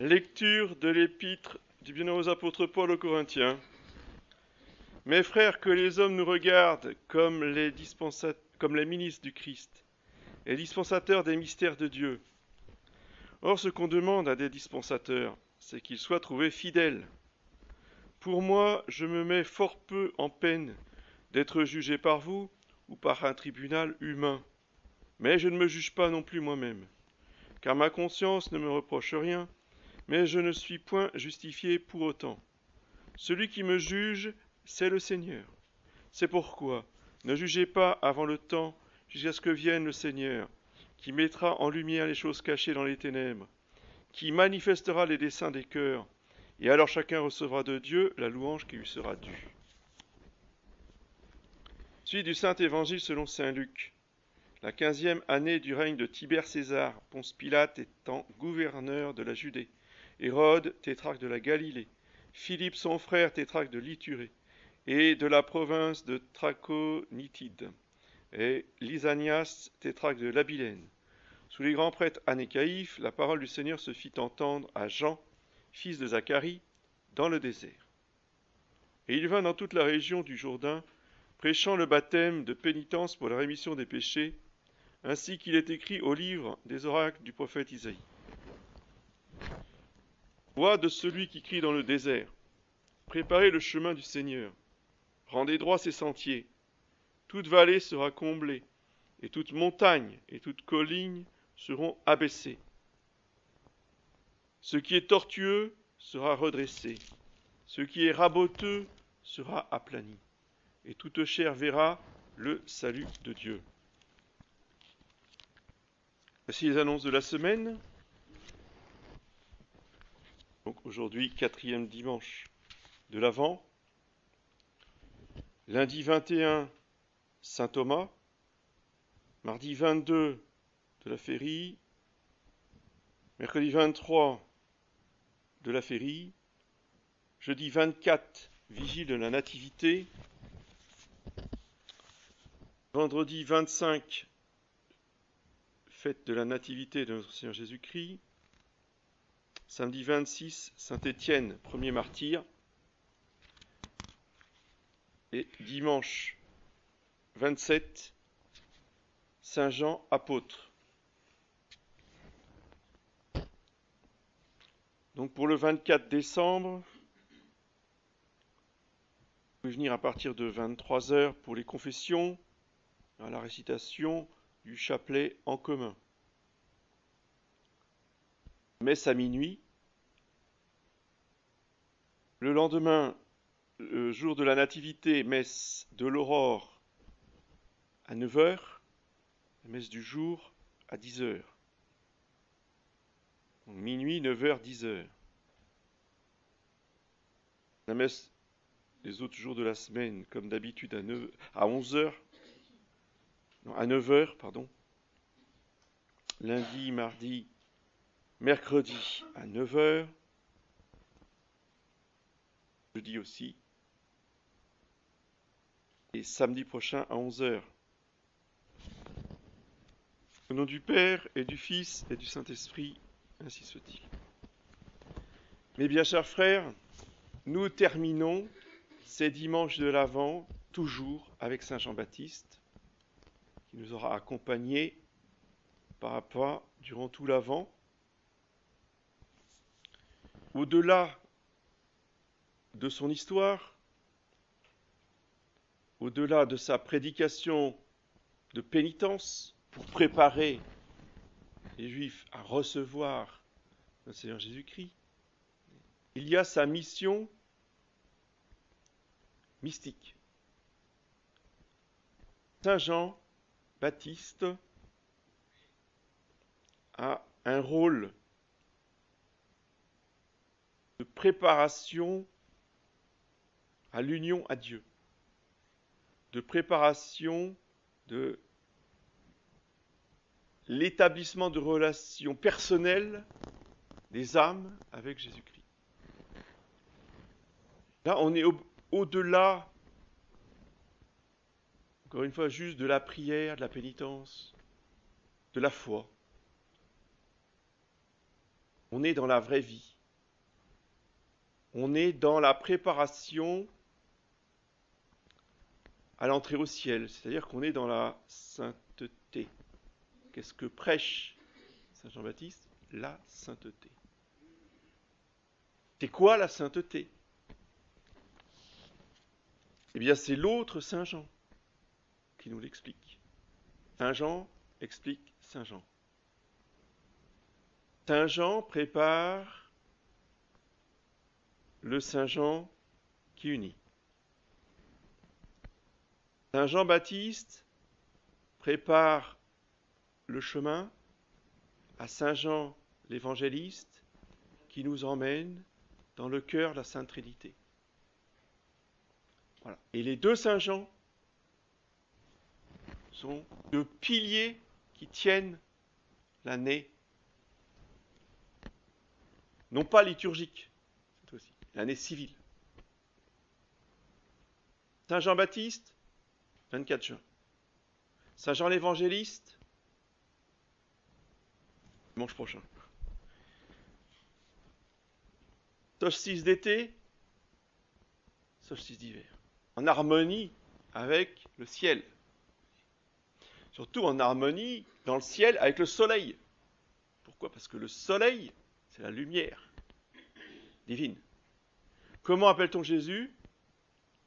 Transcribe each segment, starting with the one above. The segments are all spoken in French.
Lecture de l'épître du bienheureux apôtre Paul aux Corinthiens. Mes frères, que les hommes nous regardent comme les ministres du Christ et dispensateurs des mystères de Dieu. Or, ce qu'on demande à des dispensateurs, c'est qu'ils soient trouvés fidèles. Pour moi, je me mets fort peu en peine d'être jugé par vous ou par un tribunal humain. Mais je ne me juge pas non plus moi-même, car ma conscience ne me reproche rien, mais je ne suis point justifié pour autant. Celui qui me juge, c'est le Seigneur. C'est pourquoi ne jugez pas avant le temps, jusqu'à ce que vienne le Seigneur, qui mettra en lumière les choses cachées dans les ténèbres, qui manifestera les desseins des cœurs, et alors chacun recevra de Dieu la louange qui lui sera due. Suite du Saint Évangile selon saint Luc. La 15e année du règne de Tibère César, Ponce Pilate étant gouverneur de la Judée, Hérode, tétrarque de la Galilée, Philippe son frère, tétrarque de l'Iturée, et de la province de Trachonitide, et Lysanias, tétrarque de l'Abilène. Sous les grands prêtres Anne et Caïphe, la parole du Seigneur se fit entendre à Jean, fils de Zacharie, dans le désert. Et il vint dans toute la région du Jourdain, prêchant le baptême de pénitence pour la rémission des péchés, ainsi qu'il est écrit au livre des oracles du prophète Isaïe. Voix de celui qui crie dans le désert, préparez le chemin du Seigneur, rendez droit ses sentiers, toute vallée sera comblée, et toute montagne et toute colline seront abaissées. Ce qui est tortueux sera redressé, ce qui est raboteux sera aplani, et toute chair verra le salut de Dieu. Voici les annonces de la semaine. Donc aujourd'hui, 4e dimanche de l'Avent. Lundi 21, Saint Thomas. Mardi 22, de la Férie. Mercredi 23, de la Férie. Jeudi 24, Vigile de la Nativité. Vendredi 25, Fête de la Nativité de notre Seigneur Jésus-Christ. Samedi 26, Saint-Étienne, premier martyr. Et dimanche 27, Saint Jean, apôtre. Donc pour le 24 décembre, vous pouvez venir à partir de 23h pour les confessions, à la récitation du chapelet en commun. Messe à minuit. Le lendemain, le jour de la Nativité, messe de l'aurore à 9h, la messe du jour à 10h. Donc, minuit, 9h, 10h. La messe les autres jours de la semaine, comme d'habitude, à 11h. Non, à 9h, pardon. Lundi, mardi, mercredi à 9h. Jeudi aussi. Et samedi prochain à 11h. Au nom du Père et du Fils et du Saint-Esprit, ainsi soit-il. Mes bien chers frères, nous terminons ces dimanches de l'Avent toujours avec Saint Jean-Baptiste, qui nous aura accompagnés pas à pas durant tout l'Avent. Au-delà de son histoire, au-delà de sa prédication de pénitence pour préparer les Juifs à recevoir le Seigneur Jésus-Christ, il y a sa mission mystique. Saint Jean-Baptiste a un rôle de préparation à l'union à Dieu, de préparation de l'établissement de relations personnelles des âmes avec Jésus-Christ. Là, on est au-delà, encore une fois, juste de la prière, de la pénitence, de la foi. On est dans la vraie vie. on est dans la préparation à l'entrée au ciel, c'est-à-dire qu'on est dans la sainteté. Qu'est-ce que prêche Saint Jean-Baptiste? La sainteté. C'est quoi la sainteté? Eh bien, c'est l'autre Saint Jean qui nous l'explique. Saint Jean explique Saint Jean. Saint Jean prépare le Saint Jean qui unit. Saint Jean-Baptiste prépare le chemin à Saint Jean l'évangéliste qui nous emmène dans le cœur de la Sainte Trinité. Voilà. Et les deux Saint Jean sont deux piliers qui tiennent l'année, non pas liturgique, cette fois-ci, l'année civile. Saint Jean-Baptiste, 24 juin. Saint Jean l'évangéliste, dimanche prochain. Solstice d'été, solstice d'hiver. En harmonie avec le ciel. Surtout en harmonie dans le ciel avec le soleil. Pourquoi? Parce que le soleil, c'est la lumière divine. Comment appelle-t-on Jésus?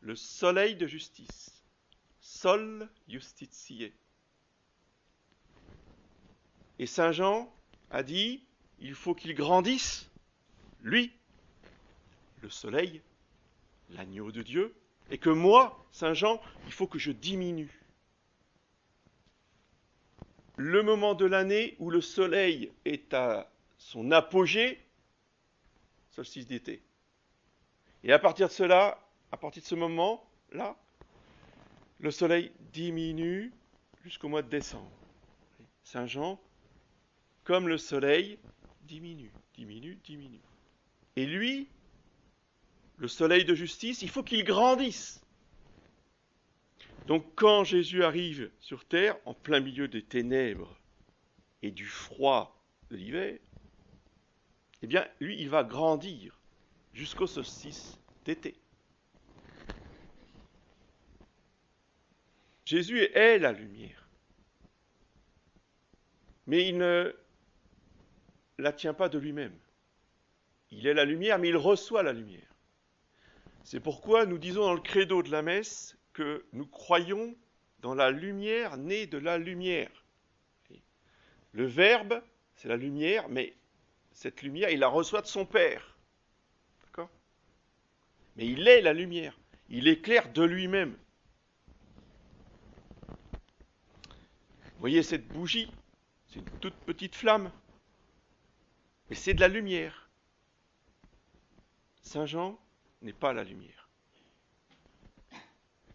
Le soleil de justice. Sol justitiae. Et Saint Jean a dit, il faut qu'il grandisse, lui, le soleil, l'agneau de Dieu, et que moi, Saint Jean, il faut que je diminue. Le moment de l'année où le soleil est à son apogée, solstice d'été. Et à partir de cela, à partir de ce moment-là, le soleil diminue jusqu'au mois de décembre. Saint Jean, comme le soleil, diminue. Et lui, le soleil de justice, il faut qu'il grandisse. Donc quand Jésus arrive sur terre, en plein milieu des ténèbres et du froid de l'hiver, eh bien, lui, il va grandir jusqu'au solstice d'été. Jésus est la lumière. Mais il ne la tient pas de lui-même. Il est la lumière, mais il reçoit la lumière. C'est pourquoi nous disons dans le credo de la messe que nous croyons dans la lumière née de la lumière. Le Verbe, c'est la lumière, mais cette lumière, il la reçoit de son Père. D'accord? Mais il est la lumière. Il éclaire de lui-même. Vous voyez cette bougie? C'est une toute petite flamme. Mais c'est de la lumière. Saint Jean n'est pas la lumière.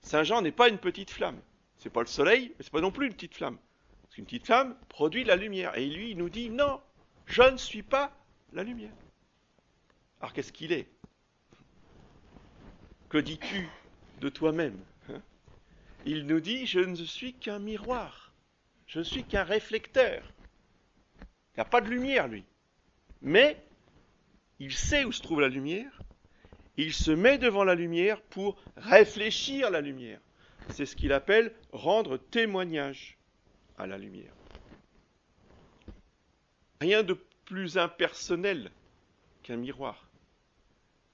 Saint Jean n'est pas une petite flamme. C'est pas le soleil, mais c'est pas non plus une petite flamme. Parce qu'une petite flamme produit de la lumière. Et lui, il nous dit, non, je ne suis pas la lumière. Alors qu'est-ce qu'il est? Que dis-tu de toi-même? Il nous dit, je ne suis qu'un miroir. Je ne suis qu'un réflecteur. Il n'a pas de lumière, lui. Mais il sait où se trouve la lumière. Il se met devant la lumière pour réfléchir la lumière. C'est ce qu'il appelle rendre témoignage à la lumière. Rien de plus impersonnel qu'un miroir.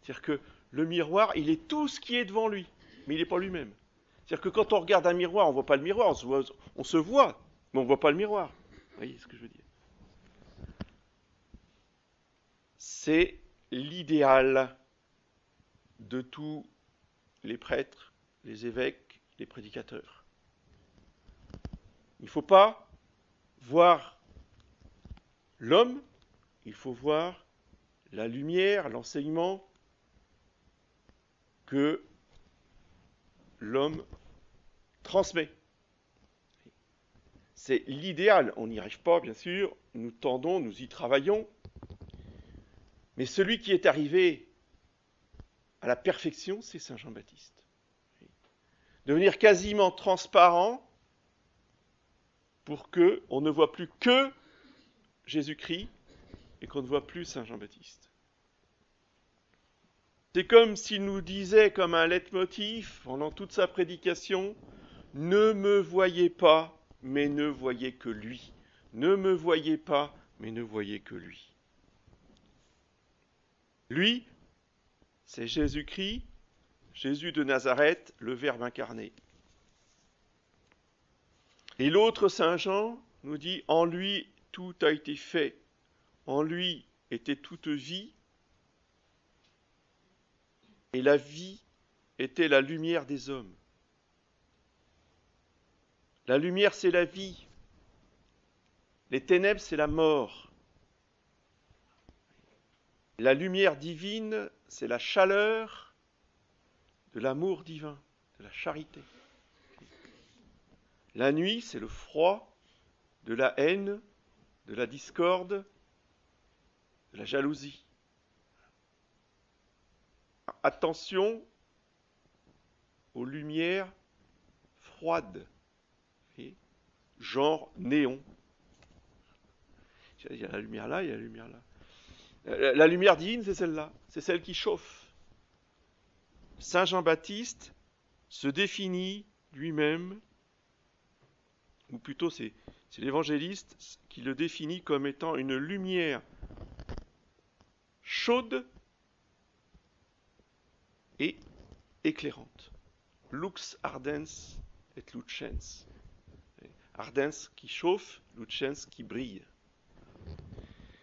C'est-à-dire que le miroir, il est tout ce qui est devant lui, mais il n'est pas lui-même. C'est-à-dire que quand on regarde un miroir, on ne voit pas le miroir, on se voit, mais on ne voit pas le miroir. Vous voyez ce que je veux dire? C'est l'idéal de tous les prêtres, les évêques, les prédicateurs. Il ne faut pas voir l'homme, il faut voir la lumière, l'enseignement que l'homme transmet. C'est l'idéal, on n'y arrive pas bien sûr, nous tendons, nous y travaillons, mais celui qui est arrivé à la perfection, c'est Saint Jean-Baptiste. Devenir quasiment transparent pour qu'on ne voit plus que Jésus-Christ et qu'on ne voit plus Saint Jean-Baptiste. C'est comme s'il nous disait, comme un leitmotiv, pendant toute sa prédication, « Ne me voyez pas, mais ne voyez que lui. Ne me voyez pas, mais ne voyez que lui. » Lui, c'est Jésus-Christ, Jésus de Nazareth, le Verbe incarné. Et l'autre Saint Jean nous dit, en lui tout a été fait, en lui était toute vie, et la vie était la lumière des hommes. La lumière, c'est la vie. Les ténèbres, c'est la mort. La lumière divine, c'est la chaleur de l'amour divin, de la charité. La nuit, c'est le froid de la haine, de la discorde, de la jalousie. Attention aux lumières froides, genre néon. Il y a la lumière là, il y a la lumière là. La lumière divine, c'est celle-là, c'est celle qui chauffe. Saint Jean-Baptiste se définit lui-même, ou plutôt c'est l'évangéliste qui le définit comme étant une lumière chaude et éclairante. Lux ardens et lucens. Ardens qui chauffe, lucens qui brille.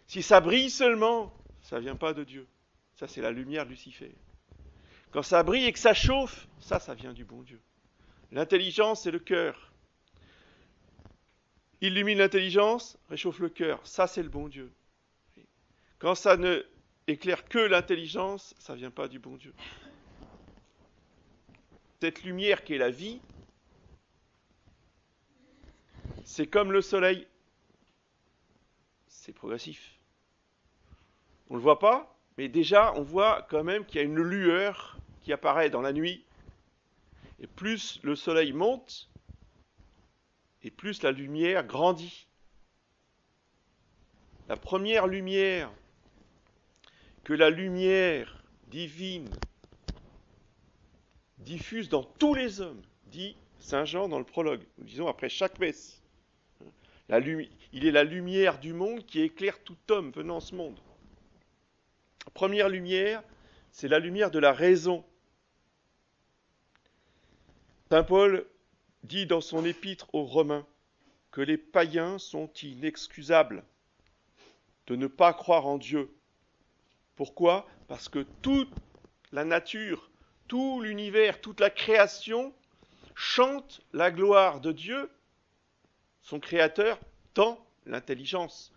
Si ça brille seulement, ça ne vient pas de Dieu. Ça, c'est la lumière de Lucifer. Quand ça brille et que ça chauffe, ça vient du bon Dieu. L'intelligence, c'est le cœur. Illumine l'intelligence, réchauffe le cœur. Ça, c'est le bon Dieu. Quand ça ne éclaire que l'intelligence, ça ne vient pas du bon Dieu. Cette lumière qui est la vie, c'est comme le soleil. C'est progressif. On ne le voit pas, mais déjà, on voit quand même qu'il y a une lueur qui apparaît dans la nuit. Et plus le soleil monte, et plus la lumière grandit. La première lumière que la lumière divine diffuse dans tous les hommes, dit Saint Jean dans le prologue, nous disons après chaque messe. Il est la lumière du monde qui éclaire tout homme venant en ce monde. La première lumière, c'est la lumière de la raison. Saint Paul dit dans son épître aux Romains que les païens sont inexcusables de ne pas croire en Dieu. Pourquoi ? Parce que toute la nature, tout l'univers, toute la création chante la gloire de Dieu, son créateur, dans l'intelligence.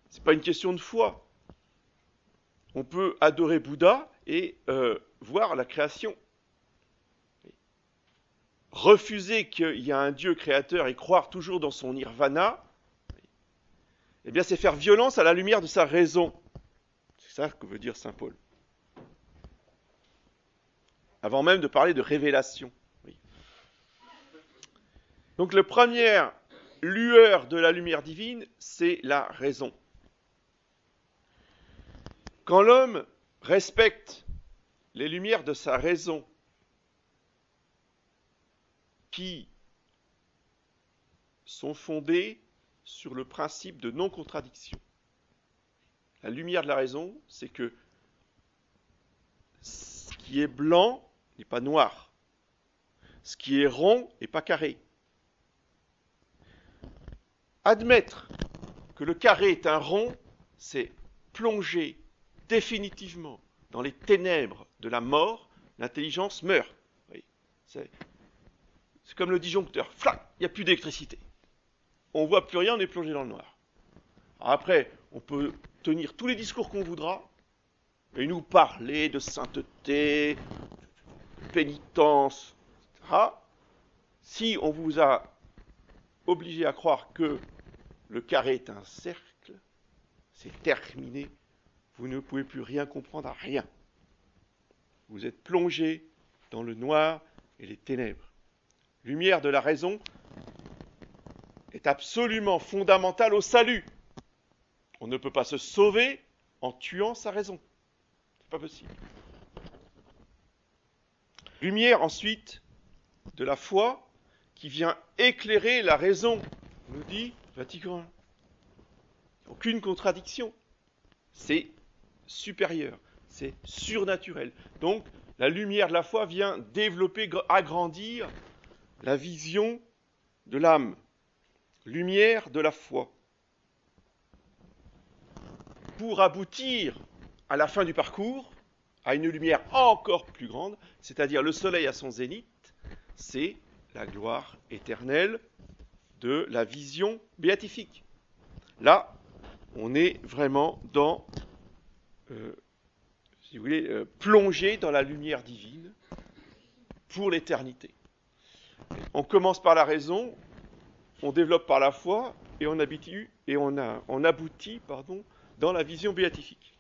Ce n'est pas une question de foi. On peut adorer Bouddha et voir la création. Refuser qu'il y a un Dieu créateur et croire toujours dans son nirvana, eh bien c'est faire violence à la lumière de sa raison. C'est ça que veut dire Saint Paul. Avant même de parler de révélation. Oui. Donc la première lueur de la lumière divine, c'est la raison. Quand l'homme respecte les lumières de sa raison, qui sont fondées sur le principe de non-contradiction. La lumière de la raison, c'est que ce qui est blanc n'est pas noir. Ce qui est rond n'est pas carré. Admettre que le carré est un rond, c'est plonger définitivement dans les ténèbres de la mort. L'intelligence meurt. Oui, c'est comme le disjoncteur. Flac, il n'y a plus d'électricité. On ne voit plus rien, on est plongé dans le noir. Alors après, on peut tenir tous les discours qu'on voudra et nous parler de sainteté, de pénitence, etc. Si on vous a obligé à croire que le carré est un cercle, c'est terminé. Vous ne pouvez plus rien comprendre à rien. Vous êtes plongé dans le noir et les ténèbres. Lumière de la raison est absolument fondamentale au salut. On ne peut pas se sauver en tuant sa raison. C'est pas possible. Lumière ensuite de la foi qui vient éclairer la raison, nous dit Vatican I. Aucune contradiction. C'est supérieur, c'est surnaturel. Donc, la lumière de la foi vient développer, agrandir la vision de l'âme. Lumière de la foi. Pour aboutir à la fin du parcours, à une lumière encore plus grande, c'est-à-dire le soleil à son zénith, c'est la gloire éternelle de la vision béatifique. Là, on est vraiment dans, si vous voulez, plongé dans la lumière divine pour l'éternité. On commence par la raison, on développe par la foi et on aboutit, dans la vision béatifique.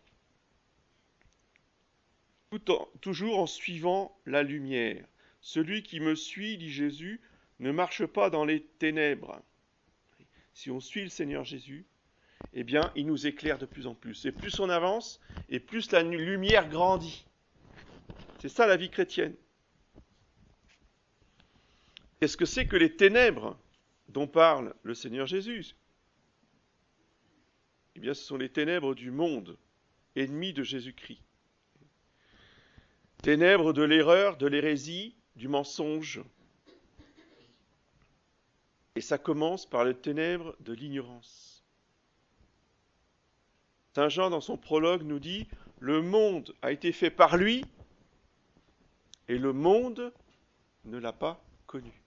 Toujours en suivant la lumière. Celui qui me suit, dit Jésus, ne marche pas dans les ténèbres. Si on suit le Seigneur Jésus, eh bien, il nous éclaire de plus en plus. Et plus on avance, et plus la lumière grandit. C'est ça la vie chrétienne. Qu'est-ce que c'est que les ténèbres dont parle le Seigneur Jésus? Eh bien, ce sont les ténèbres du monde, ennemi de Jésus-Christ. Ténèbres de l'erreur, de l'hérésie, du mensonge. Et ça commence par les ténèbres de l'ignorance. Saint Jean, dans son prologue, nous dit « Le monde a été fait par lui, et le monde ne l'a pas connu. »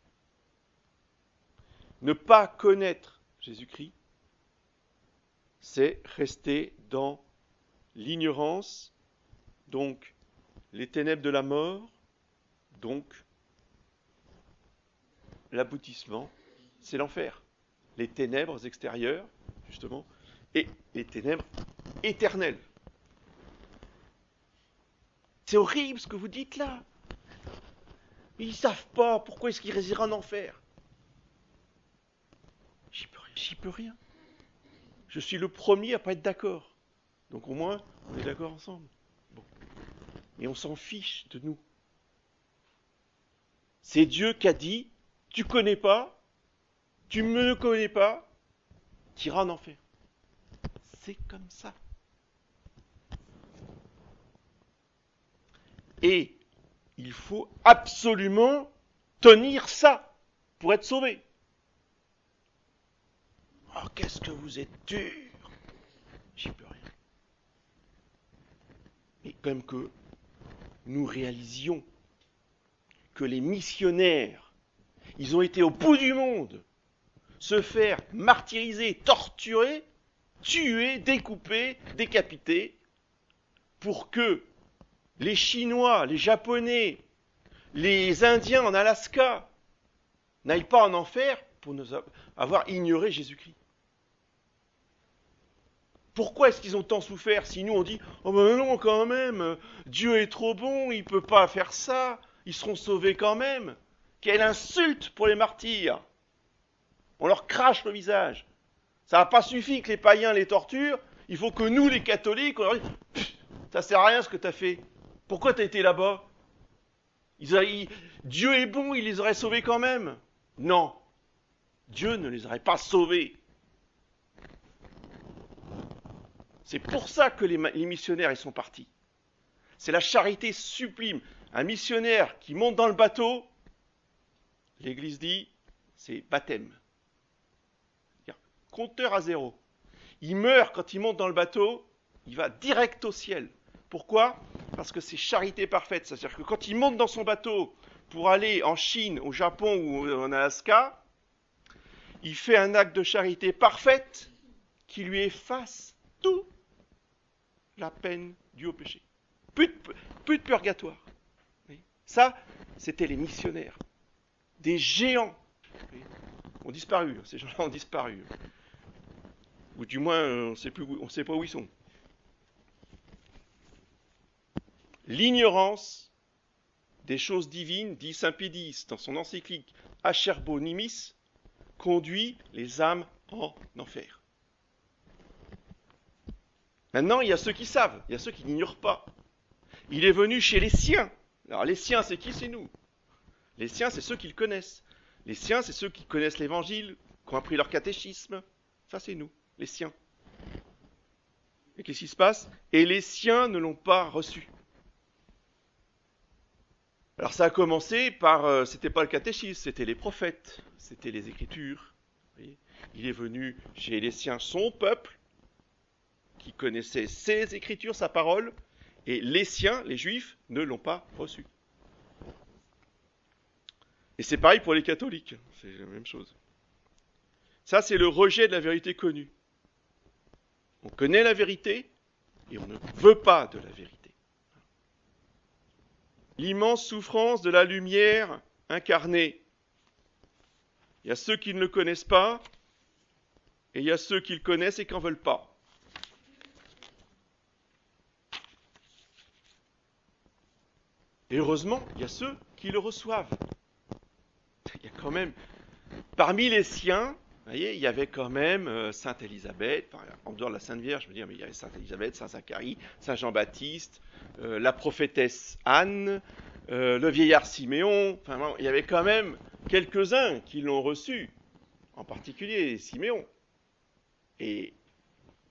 Ne pas connaître Jésus-Christ, c'est rester dans l'ignorance, donc les ténèbres de la mort, donc l'aboutissement, c'est l'enfer. Les ténèbres extérieures, justement, et les ténèbres éternelles. C'est horrible ce que vous dites là. Ils ne savent pas pourquoi est-ce qu'ils résideront en enfer. J'y peux rien. Je suis le premier à ne pas être d'accord. Donc au moins, on est d'accord ensemble. Bon. Et on s'en fiche de nous. C'est Dieu qui a dit, tu connais pas, tu me connais pas, tu iras en enfer. C'est comme ça. Et il faut absolument tenir ça pour être sauvé. Oh, qu'est-ce que vous êtes dur! J'y peux rien. Mais quand même que nous réalisions que les missionnaires, ils ont été au bout du monde, se faire martyriser, torturer, tuer, découper, décapiter, pour que les Chinois, les Japonais, les Indiens en Alaska n'aillent pas en enfer pour nous avoir ignoré Jésus-Christ. Pourquoi est-ce qu'ils ont tant souffert si nous on dit « Oh ben non, quand même, Dieu est trop bon, il ne peut pas faire ça, ils seront sauvés quand même. » Quelle insulte pour les martyrs! On leur crache le visage. Ça n'a pas suffi que les païens les torturent, il faut que nous, les catholiques, on leur dise « Ça sert à rien ce que tu as fait. Pourquoi tu as été là-bas? Dieu est bon, il les aurait sauvés quand même. » Non, Dieu ne les aurait pas sauvés. C'est pour ça que les missionnaires ils sont partis. C'est la charité sublime. Un missionnaire qui monte dans le bateau, l'Église dit, c'est baptême. Compteur à zéro. Il meurt quand il monte dans le bateau, il va direct au ciel. Pourquoi? Parce que c'est charité parfaite. C'est-à-dire que quand il monte dans son bateau pour aller en Chine, au Japon ou en Alaska, il fait un acte de charité parfaite qui lui efface tout la peine due au péché. Plus de purgatoire. Ça, c'était les missionnaires. Des géants. Ont disparu. Ces gens-là ont disparu. Ou du moins, on ne sait pas où ils sont. L'ignorance des choses divines, dit saint Pédis dans son encyclique Acerbo Nimis, conduit les âmes en enfer. Maintenant, il y a ceux qui savent, il y a ceux qui n'ignorent pas. Il est venu chez les siens. Alors les siens, c'est qui? C'est nous. Les siens, c'est ceux qui le connaissent. Les siens, c'est ceux qui connaissent l'évangile, qui ont appris leur catéchisme. Ça, c'est nous, les siens. Et qu'est-ce qui se passe? Et les siens ne l'ont pas reçu. Alors ça a commencé par, c'était pas le catéchisme, c'était les prophètes, c'était les Écritures. Vous voyez, il est venu chez les siens, son peuple, qui connaissait ses Écritures, sa parole, et les siens, les Juifs, ne l'ont pas reçu. Et c'est pareil pour les catholiques, c'est la même chose. Ça, c'est le rejet de la vérité connue. On connaît la vérité et on ne veut pas de la vérité. L'immense souffrance de la lumière incarnée. Il y a ceux qui ne le connaissent pas et il y a ceux qui le connaissent et qui n'en veulent pas. Et heureusement, il y a ceux qui le reçoivent. Il y a quand même, parmi les siens, vous voyez, il y avait quand même Sainte Élisabeth, en dehors de la Sainte Vierge, je veux dire, mais il y avait Sainte Élisabeth, Saint Zacharie, Saint Jean-Baptiste, la prophétesse Anne, le vieillard Siméon, enfin, bon, il y avait quand même quelques-uns qui l'ont reçu, en particulier Siméon. Et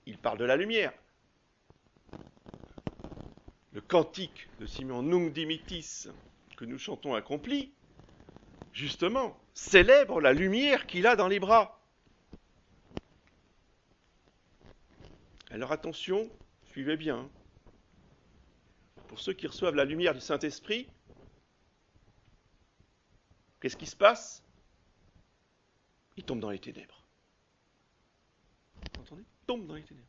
il parle de la lumière. Le cantique de Siméon, Nunc dimittis, que nous chantons accompli, justement, célèbre la lumière qu'il a dans les bras. Alors attention, suivez bien. Pour ceux qui reçoivent la lumière du Saint-Esprit, qu'est-ce qui se passe? Ils tombent dans les ténèbres. Vous entendez? Ils tombent dans les ténèbres.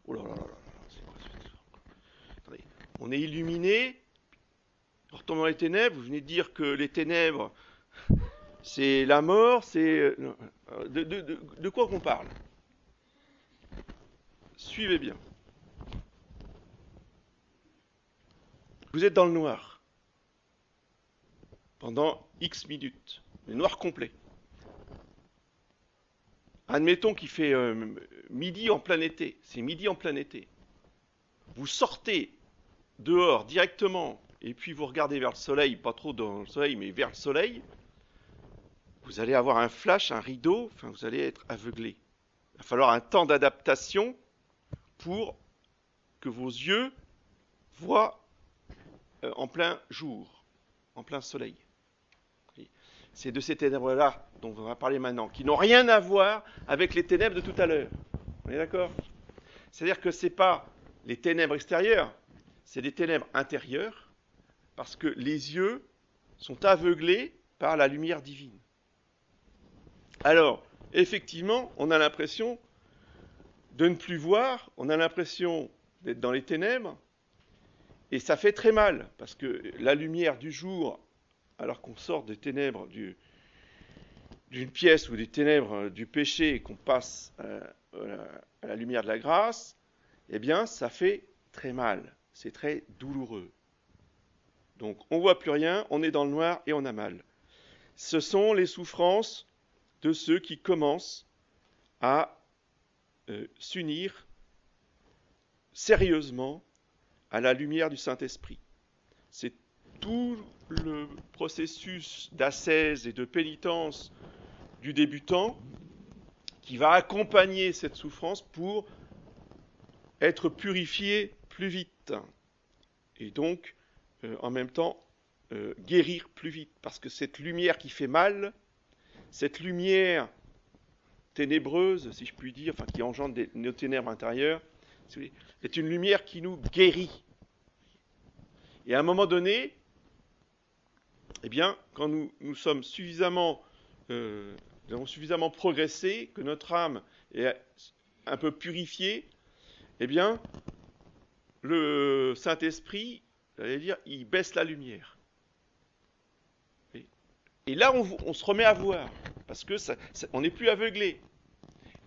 Oh là là là là là, c'est quoi ce truc? Attendez, on est illuminé, on retombe dans les ténèbres, vous venez de dire que les ténèbres, c'est la mort, c'est... De quoi qu'on parle? Suivez bien. Vous êtes dans le noir pendant X minutes, le noir complet. Admettons qu'il fait midi en plein été, c'est midi en plein été. Vous sortez dehors directement et puis vous regardez vers le soleil, pas trop dans le soleil, mais vers le soleil, vous allez avoir un flash, un rideau, enfin vous allez être aveuglé. Il va falloir un temps d'adaptation pour que vos yeux voient en plein jour, en plein soleil. C'est de ces ténèbres-là dont on va parler maintenant, qui n'ont rien à voir avec les ténèbres de tout à l'heure. On est d'accord? C'est-à-dire que ce n'est pas les ténèbres extérieures, c'est des ténèbres intérieures, parce que les yeux sont aveuglés par la lumière divine. Alors, effectivement, on a l'impression de ne plus voir, on a l'impression d'être dans les ténèbres, et ça fait très mal, parce que la lumière du jour, alors qu'on sort des ténèbres d'une pièce ou des ténèbres du péché et qu'on passe à la lumière de la grâce, eh bien, ça fait très mal, c'est très douloureux. Donc, on ne voit plus rien, on est dans le noir et on a mal. Ce sont les souffrances de ceux qui commencent à s'unir sérieusement à la lumière du Saint-Esprit. C'est tout le processus d'ascèse et de pénitence du débutant qui va accompagner cette souffrance pour être purifié plus vite et donc en même temps guérir plus vite, parce que cette lumière qui fait mal, cette lumière ténébreuse, si je puis dire, enfin qui engendre nos ténèbres intérieures, est une lumière qui nous guérit. Et à un moment donné, eh bien, quand nous sommes suffisamment, nous avons suffisamment progressé, que notre âme est un peu purifiée, eh bien, le Saint-Esprit, j'allais dire, il baisse la lumière. Et là, on se remet à voir, parce que on n'est plus aveuglé.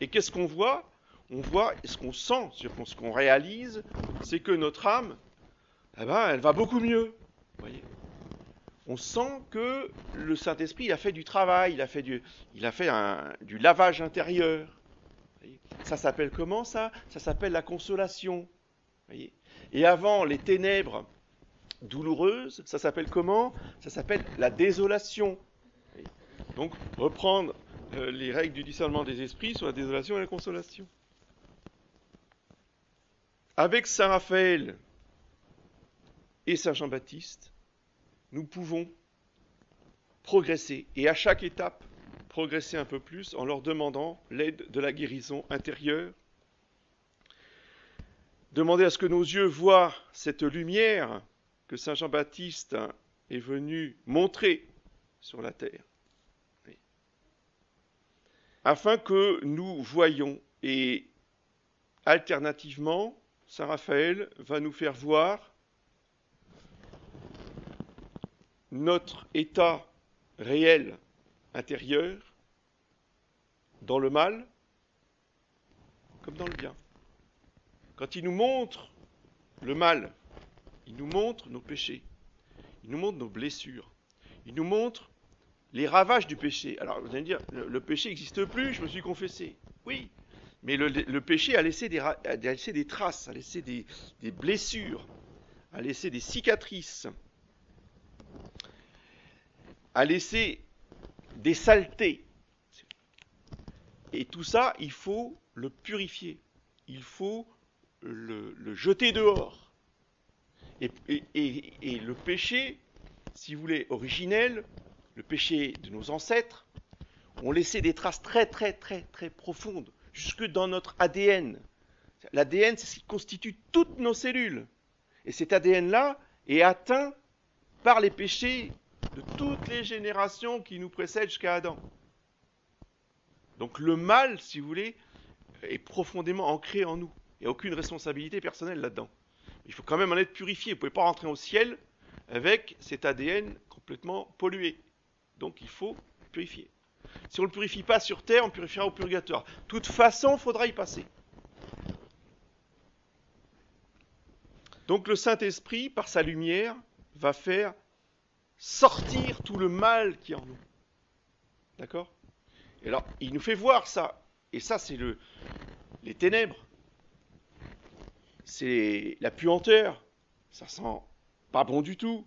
Et qu'est-ce qu'on voit? On voit, et ce qu'on sent, ce qu'on réalise, c'est que notre âme, eh ben, elle va beaucoup mieux. Vous voyez, on sent que le Saint-Esprit il a fait du travail, il a fait du lavage intérieur. Vous voyez, ça s'appelle comment ça? Ça s'appelle la consolation. Vous voyez, et avant, les ténèbres douloureuse, ça s'appelle comment? Ça s'appelle la désolation. Donc, reprendre les règles du discernement des esprits sur la désolation et la consolation. Avec Saint Raphaël et Saint Jean-Baptiste, nous pouvons progresser, et à chaque étape, progresser un peu plus en leur demandant l'aide de la guérison intérieure. Demander à ce que nos yeux voient cette lumière que Saint Jean-Baptiste est venu montrer sur la terre. Oui. Afin que nous voyions, et alternativement, Saint Raphaël va nous faire voir notre état réel intérieur dans le mal comme dans le bien. Quand il nous montre le mal, il nous montre nos péchés, il nous montre nos blessures, il nous montre les ravages du péché. Alors vous allez me dire, le péché n'existe plus, je me suis confessé. Oui, mais le péché a laissé des traces, a laissé des blessures, a laissé des cicatrices, a laissé des saletés. Et tout ça, il faut le purifier. Il faut le jeter dehors. Et le péché, si vous voulez, originel, le péché de nos ancêtres, ont laissé des traces très très très très profondes, jusque dans notre ADN. L'ADN, c'est ce qui constitue toutes nos cellules. Et cet ADN-là est atteint par les péchés de toutes les générations qui nous précèdent jusqu'à Adam. Donc le mal, si vous voulez, est profondément ancré en nous. Il n'y a aucune responsabilité personnelle là-dedans. Il faut quand même en être purifié. Vous ne pouvez pas rentrer au ciel avec cet ADN complètement pollué. Donc il faut purifier. Si on ne le purifie pas sur terre, on le purifiera au purgatoire. De toute façon, il faudra y passer. Donc le Saint-Esprit, par sa lumière, va faire sortir tout le mal qui est en nous. D'accord ? Et alors, il nous fait voir ça. Et ça, c'est les ténèbres. C'est la puanteur. Ça sent pas bon du tout.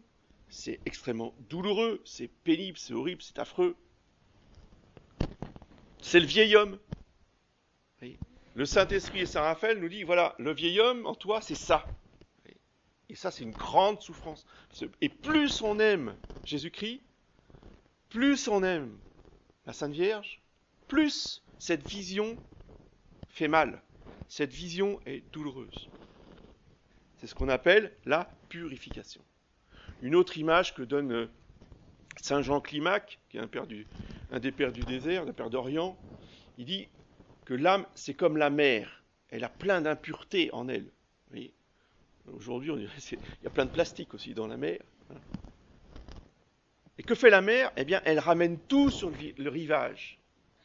C'est extrêmement douloureux. C'est pénible, c'est horrible, c'est affreux. C'est le vieil homme. Le Saint-Esprit et Saint Raphaël nous disent, voilà, le vieil homme en toi, c'est ça. Et ça, c'est une grande souffrance. Et plus on aime Jésus-Christ, plus on aime la Sainte Vierge, plus cette vision fait mal. Cette vision est douloureuse. C'est ce qu'on appelle la purification. Une autre image que donne Saint Jean Climac, qui est un des pères du désert, un père d'Orient, il dit que l'âme, c'est comme la mer. Elle a plein d'impuretés en elle. Vous voyez ? Aujourd'hui, on dirait il y a plein de plastique aussi dans la mer. Et que fait la mer ? Eh bien, elle ramène tout sur le rivage.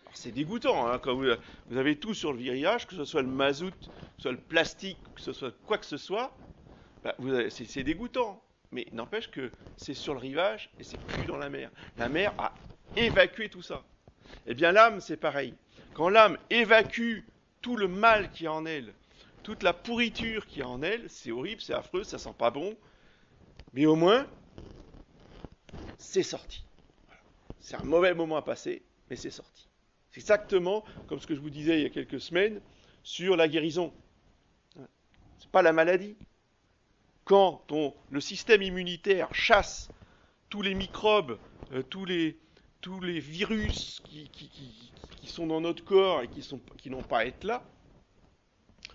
Alors, c'est dégoûtant, hein, quand vous avez tout sur le rivage, que ce soit le mazout, que ce soit le plastique, que ce soit quoi que ce soit, bah, c'est dégoûtant. Mais n'empêche que c'est sur le rivage et c'est plus dans la mer. La mer a évacué tout ça. Eh bien, l'âme, c'est pareil. Quand l'âme évacue tout le mal qui est en elle, toute la pourriture qui est en elle, c'est horrible, c'est affreux, ça sent pas bon, mais au moins, c'est sorti. Voilà. C'est un mauvais moment à passer, mais c'est sorti. C'est exactement comme ce que je vous disais il y a quelques semaines sur la guérison. C'est pas la maladie. Quand le système immunitaire chasse tous les microbes, tous les virus qui sont dans notre corps et qui n'ont pas à être là,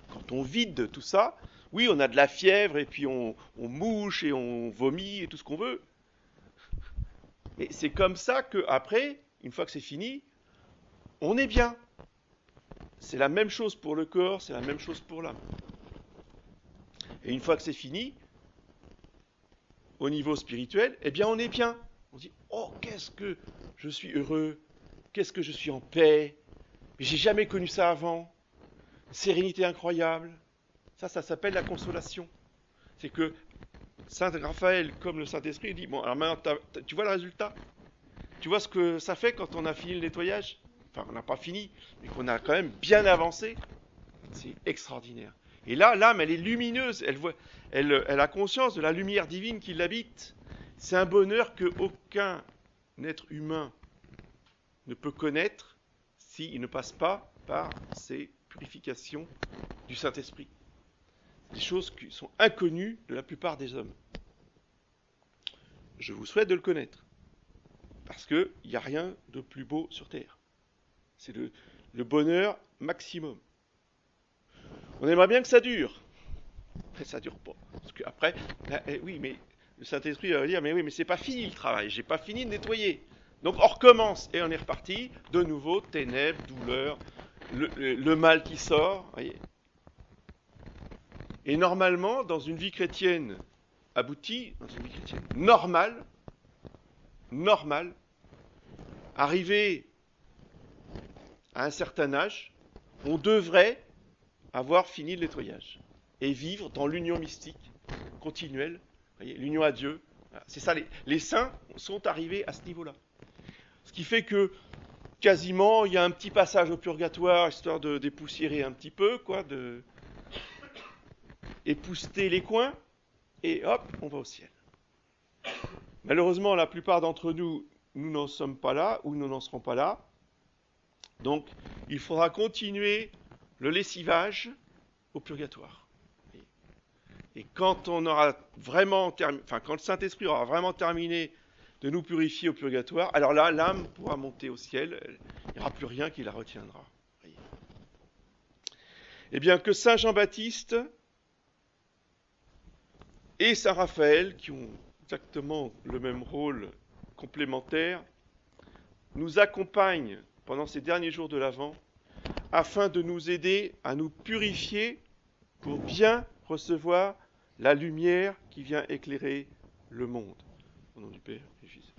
quand on vide tout ça, oui, on a de la fièvre et puis on mouche et on vomit et tout ce qu'on veut. Mais c'est comme ça qu'après, une fois que c'est fini, on est bien. C'est la même chose pour le corps, c'est la même chose pour l'âme. Et une fois que c'est fini, au niveau spirituel, eh bien on est bien. On dit, oh, qu'est-ce que je suis heureux, qu'est-ce que je suis en paix, mais j'ai jamais connu ça avant. Sérénité incroyable. Ça s'appelle la consolation. C'est que Saint Raphaël, comme le Saint-Esprit, dit, bon, alors maintenant, tu vois le résultat ? Tu vois ce que ça fait quand on a fini le nettoyage ? Enfin, on n'a pas fini, mais qu'on a quand même bien avancé. C'est extraordinaire. Et là, l'âme, elle est lumineuse, elle a conscience de la lumière divine qui l'habite. C'est un bonheur que aucun être humain ne peut connaître s'il ne passe pas par ces purifications du Saint-Esprit. Des choses qui sont inconnues de la plupart des hommes. Je vous souhaite de le connaître, parce qu'il n'y a rien de plus beau sur Terre. C'est le bonheur maximum. On aimerait bien que ça dure, mais ça dure pas. Parce qu'après, oui, mais le Saint-Esprit va dire, mais oui, mais c'est pas fini le travail, j'ai pas fini de nettoyer. Donc on recommence et on est reparti, de nouveau, ténèbres, douleurs, le mal qui sort, voyez. Et normalement, dans une vie chrétienne aboutie, dans une vie chrétienne normale, arrivé à un certain âge, on devrait avoir fini le nettoyage et vivre dans l'union mystique continuelle, voyez, l'union à Dieu. Voilà, c'est ça, les saints sont arrivés à ce niveau-là. Ce qui fait que quasiment, il y a un petit passage au purgatoire, histoire de dépoussiérer un petit peu, quoi, de épousseter les coins, et hop, on va au ciel. Malheureusement, la plupart d'entre nous, nous n'en sommes pas là, ou nous n'en serons pas là. Donc, il faudra continuer le lessivage au purgatoire. Et quand on aura vraiment quand le Saint-Esprit aura vraiment terminé de nous purifier au purgatoire, alors là, l'âme pourra monter au ciel, il n'y aura plus rien qui la retiendra. Eh bien, que Saint Jean-Baptiste et Saint Raphaël, qui ont exactement le même rôle complémentaire, nous accompagnent pendant ces derniers jours de l'Avent, afin de nous aider à nous purifier pour bien recevoir la lumière qui vient éclairer le monde. Au nom du Père et du Fils.